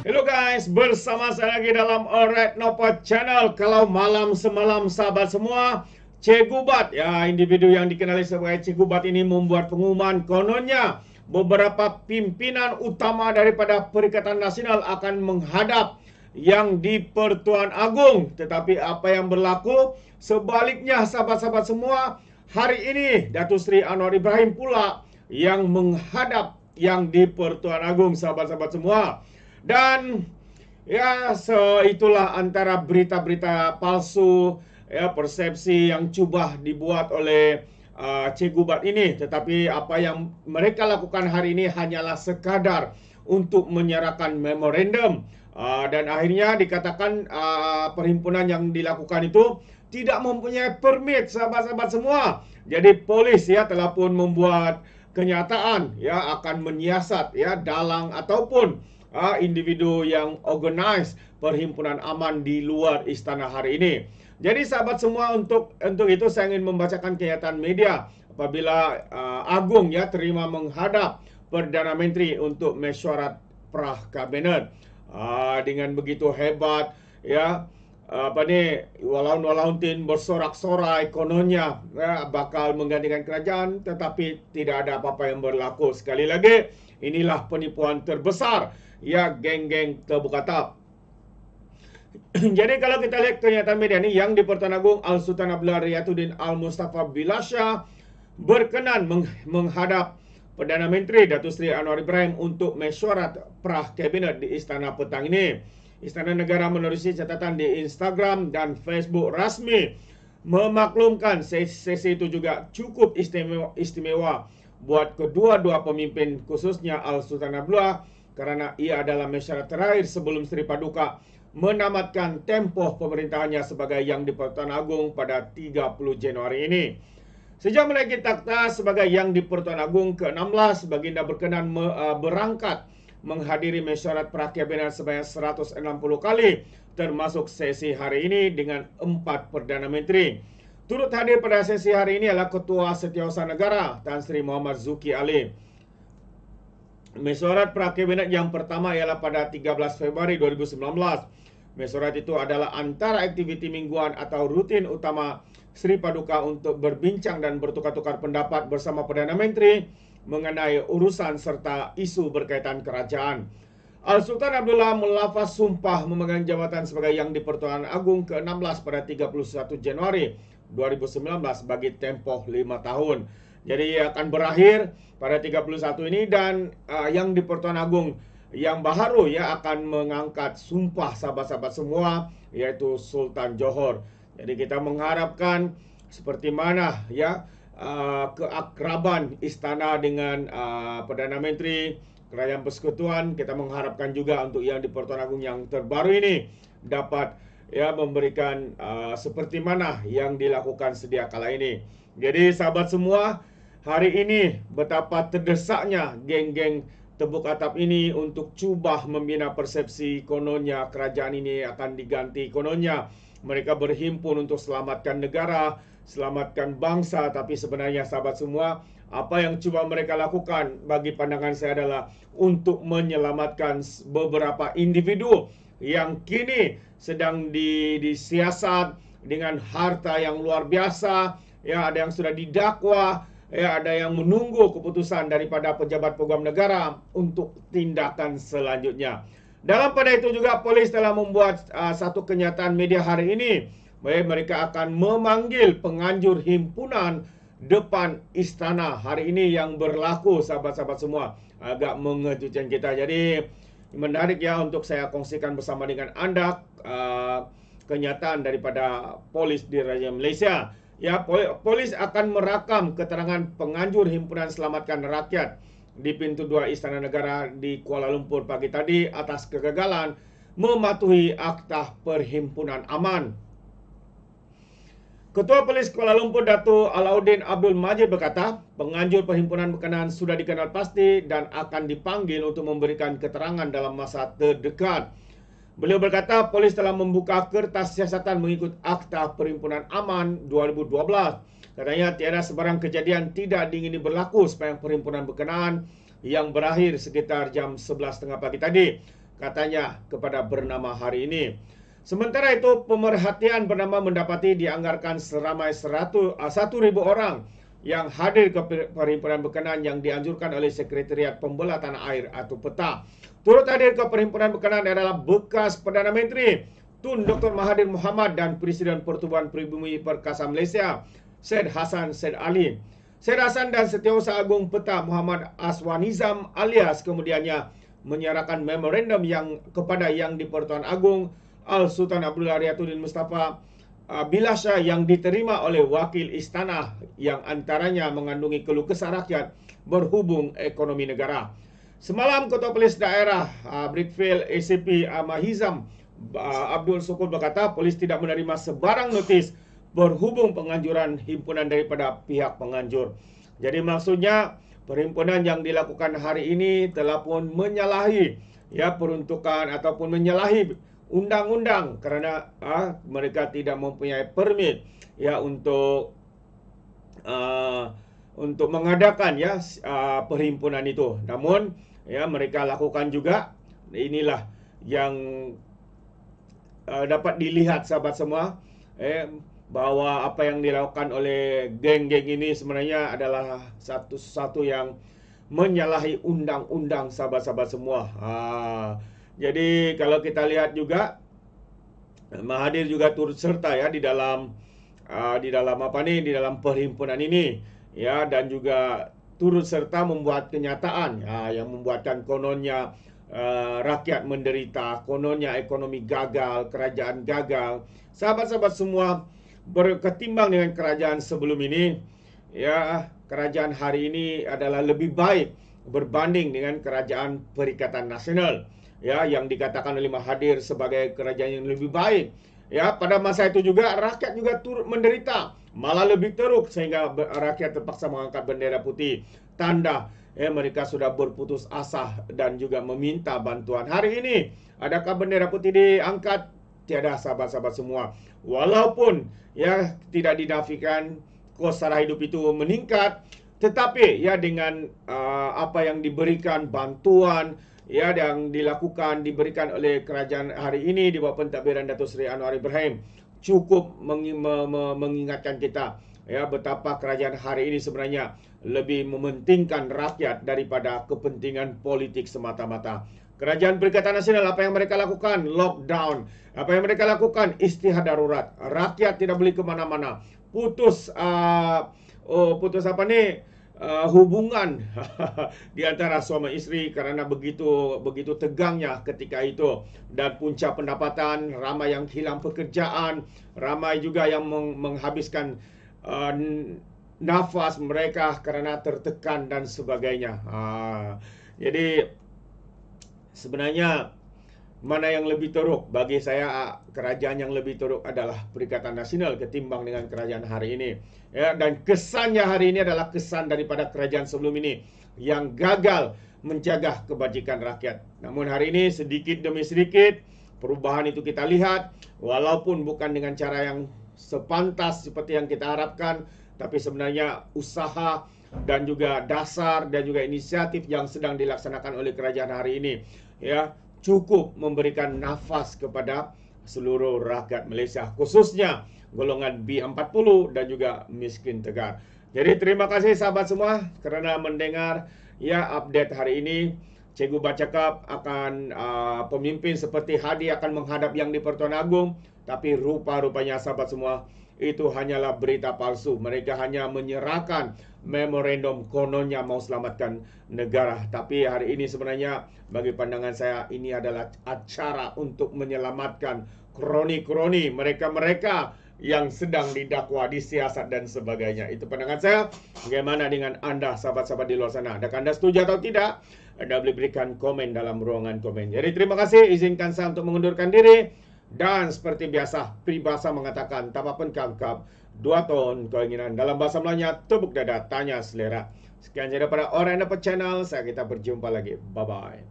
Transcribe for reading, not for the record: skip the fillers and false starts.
Hello guys, bersama saya lagi dalam Alright Nopa Channel. Kalau malam semalam sahabat semua, Cikgu Bat, ya individu yang dikenali sebagai Cikgu Bat ini membuat pengumuman kononnya beberapa pimpinan utama daripada Perikatan Nasional akan menghadap yang di Pertuan Agong. Tetapi apa yang berlaku? Sebaliknya sahabat-sahabat semua, hari ini Datuk Seri Anwar Ibrahim pula yang menghadap yang di Pertuan Agong, sahabat-sahabat semua. Dan ya, itulah antara berita-berita palsu, ya, persepsi yang cuba dibuat oleh Cikgu Bat ini. Tetapi apa yang mereka lakukan hari ini hanyalah sekadar untuk menyerahkan memorandum. Dan akhirnya dikatakan perhimpunan yang dilakukan itu tidak mempunyai permit, sahabat-sahabat semua. Jadi polis ya telah pun membuat kenyataan ya akan menyiasat ya dalang ataupun individu yang organize perhimpunan aman di luar istana hari ini. Jadi sahabat semua, untuk itu saya ingin membacakan kenyataan media apabila Agong ya terima menghadap Perdana Menteri untuk mesyuarat prah kabinet. Dengan begitu hebat ya, walaun tin bersorak-sorai kononnya ya, bakal menggantikan kerajaan, tetapi tidak ada apa-apa yang berlaku. Sekali lagi, inilah penipuan terbesar ya, geng-geng terbuka tap. Jadi kalau kita lihat kenyataan media ini, yang di Pertuan Agong Al-Sultan Abdullah Riyatuddin Al-Mustafa Bilasha berkenan menghadap Perdana Menteri Datuk Seri Anwar Ibrahim untuk mesyuarat prah kabinet di istana petang ini. Istana Negara menerusi catatan di Instagram dan Facebook rasmi memaklumkan sesi itu juga cukup istimewa buat kedua-dua pemimpin, khususnya Al-Sultan Abdullah, karena ia adalah mesyuarat terakhir sebelum Seri Paduka menamatkan tempoh pemerintahannya sebagai Yang di Pertuan Agong pada 30 Januari ini. Sejak menaiki takhta sebagai Yang di Pertuan Agong ke-16, Baginda berkenan berangkat menghadiri mesyuarat prah kabinet sebanyak 160 kali, termasuk sesi hari ini dengan 4 Perdana Menteri. Turut hadir pada sesi hari ini adalah Ketua Setiausaha Negara Tan Sri Muhammad Zuki Ali. Mesyuarat prah kabinet yang pertama ialah pada 13 Februari 2019. Mesyuarat itu adalah antara aktiviti mingguan atau rutin utama Seri Paduka untuk berbincang dan bertukar-tukar pendapat bersama Perdana Menteri mengenai urusan serta isu berkaitan kerajaan. Al-Sultan Abdullah melafaz sumpah memegang jabatan sebagai Yang di Pertuan Agong ke-16 pada 31 Januari 2019 bagi tempoh 5 tahun. Jadi ia akan berakhir pada 31 ini, dan Yang di Pertuan Agong yang baru ya akan mengangkat sumpah sahabat-sahabat semua, yaitu Sultan Johor. Jadi kita mengharapkan seperti mana ya keakraban istana dengan Perdana Menteri, Kerajaan Persekutuan. Kita mengharapkan juga untuk Yang di Pertuan Agong yang terbaru ini dapat ya memberikan seperti mana yang dilakukan sedia kala ini. Jadi sahabat semua, hari ini betapa terdesaknya geng-geng tebuk atap ini untuk cuba membina persepsi kononnya kerajaan ini akan diganti. Kononnya mereka berhimpun untuk selamatkan negara, selamatkan bangsa. Tapi sebenarnya sahabat semua, apa yang cuba mereka lakukan bagi pandangan saya adalah untuk menyelamatkan beberapa individu yang kini sedang disiasat dengan harta yang luar biasa. Ya, ada yang sudah didakwa, ya, ada yang menunggu keputusan daripada pejabat program negara untuk tindakan selanjutnya. Dalam pada itu juga polis telah membuat satu kenyataan media hari ini. Mereka akan memanggil penganjur himpunan depan istana hari ini yang berlaku, sahabat-sahabat semua. Agak mengejutkan kita. Jadi menarik ya untuk saya kongsikan bersama dengan anda kenyataan daripada polis di Raja Malaysia. Ya, polis akan merakam keterangan penganjur himpunan Selamatkan Rakyat di pintu 2 Istana Negara di Kuala Lumpur pagi tadi atas kegagalan mematuhi Akta Perhimpunan Aman. Ketua Polis Kuala Lumpur Datuk Alauddin Abdul Majid berkata, penganjur perhimpunan berkenaan sudah dikenal pasti dan akan dipanggil untuk memberikan keterangan dalam masa terdekat. Beliau berkata, polis telah membuka kertas siasatan mengikut Akta Perhimpunan Aman 2012. Katanya tiada sebarang kejadian tidak diingini berlaku sepanjang perhimpunan berkenaan yang berakhir sekitar jam 11.30 pagi tadi. Katanya kepada bernama hari ini. Sementara itu, pemerhatian bernama mendapati dianggarkan seramai 1.000 orang yang hadir ke perhimpunan berkenaan yang dianjurkan oleh Sekretariat Pembela Tanah Air atau PETA. Turut hadir ke perhimpunan berkenaan adalah bekas Perdana Menteri Tun Dr. Mahathir Mohamad dan Presiden Pertubuhan Pribumi Perkasa Malaysia Syed Hassan Syed Ali. Syed Hassan dan Setiausaha Agung PETA Muhammad Aswanizam alias kemudiannya menyerahkan memorandum yang kepada Yang di-Pertuan Agong Al-Sultan Abdullah Riyatuddin Mustafa Bilasha yang diterima oleh wakil istana yang antaranya mengandungi keluh kesah rakyat berhubung ekonomi negara. Semalam Ketua Polis Daerah Brickfield ACP Mahizam Abdul Syukur berkata polis tidak menerima sebarang notis berhubung penganjuran himpunan daripada pihak penganjur. Jadi maksudnya perhimpunan yang dilakukan hari ini telah pun menyalahi peruntukan ataupun menyalahi undang-undang kerana mereka tidak mempunyai permit untuk mengadakan perhimpunan itu. Namun mereka lakukan juga. Inilah yang dapat dilihat sahabat semua, bahawa apa yang dilakukan oleh geng-geng ini sebenarnya adalah satu yang menyalahi undang-undang sahabat-sahabat semua. Jadi kalau kita lihat juga Mahathir juga turut serta di dalam di dalam perhimpunan ini dan juga turut serta membuat kenyataan yang membuatkan kononnya rakyat menderita, kononnya ekonomi gagal, kerajaan gagal. Sahabat-sahabat semua, berketimbang dengan kerajaan sebelum ini, kerajaan hari ini adalah lebih baik berbanding dengan kerajaan Perikatan Nasional yang dikatakan oleh Mahathir sebagai kerajaan yang lebih baik. Pada masa itu juga rakyat juga turut menderita, malah lebih teruk sehingga rakyat terpaksa mengangkat bendera putih, tanda mereka sudah berputus asa dan juga meminta bantuan. Hari ini adakah bendera putih diangkat? Tiada sahabat-sahabat semua. Walaupun tidak dinafikan kos sara hidup itu meningkat, tetapi dengan apa yang diberikan bantuan yang diberikan oleh kerajaan hari ini di bawah pentadbiran Datuk Seri Anwar Ibrahim cukup mengingatkan kita betapa kerajaan hari ini sebenarnya lebih mementingkan rakyat daripada kepentingan politik semata-mata. Kerajaan Perikatan Nasional, apa yang mereka lakukan? Lockdown. Apa yang mereka lakukan? Istihad darurat. Rakyat tidak boleh ke mana-mana. Putus hubungan di antara suami isteri kerana begitu tegangnya ketika itu, dan punca pendapatan, ramai yang hilang pekerjaan, ramai juga yang menghabiskan nafas mereka kerana tertekan dan sebagainya. Jadi sebenarnya mana yang lebih teruk? Bagi saya kerajaan yang lebih teruk adalah Perikatan Nasional ketimbang dengan kerajaan hari ini. Dan kesannya hari ini adalah kesan daripada kerajaan sebelum ini yang gagal menjaga kebajikan rakyat. Namun hari ini sedikit demi sedikit perubahan itu kita lihat, walaupun bukan dengan cara yang sepantas seperti yang kita harapkan, tapi sebenarnya usaha dan juga dasar dan juga inisiatif yang sedang dilaksanakan oleh kerajaan hari ini cukup memberikan nafas kepada seluruh rakyat Malaysia, khususnya golongan B40 dan juga miskin tegar. Jadi terima kasih sahabat semua kerana mendengar update hari ini. Cikgu bercakap akan pemimpin seperti Hadi akan menghadap Yang di-Pertuan Agong, tapi rupa-rupanya sahabat semua itu hanyalah berita palsu. Mereka hanya menyerahkan memorandum kononnya mau selamatkan negara. Tapi hari ini sebenarnya bagi pandangan saya ini adalah acara untuk menyelamatkan kroni-kroni mereka-mereka yang sedang didakwa, disiasat dan sebagainya. Itu pandangan saya. Bagaimana dengan anda sahabat-sahabat di luar sana? Adakah anda setuju atau tidak? Anda boleh berikan komen dalam ruangan komen. Jadi terima kasih. Izinkan saya untuk mengundurkan diri. Dan seperti biasa, peribahasa mengatakan tapapun kangkap, 2 ton keinginan. Dalam bahasa Melayunya, tepuk dada, tanya selera. Sekian saja daripada Orang Dapat Channel. Kita berjumpa lagi. Bye-bye.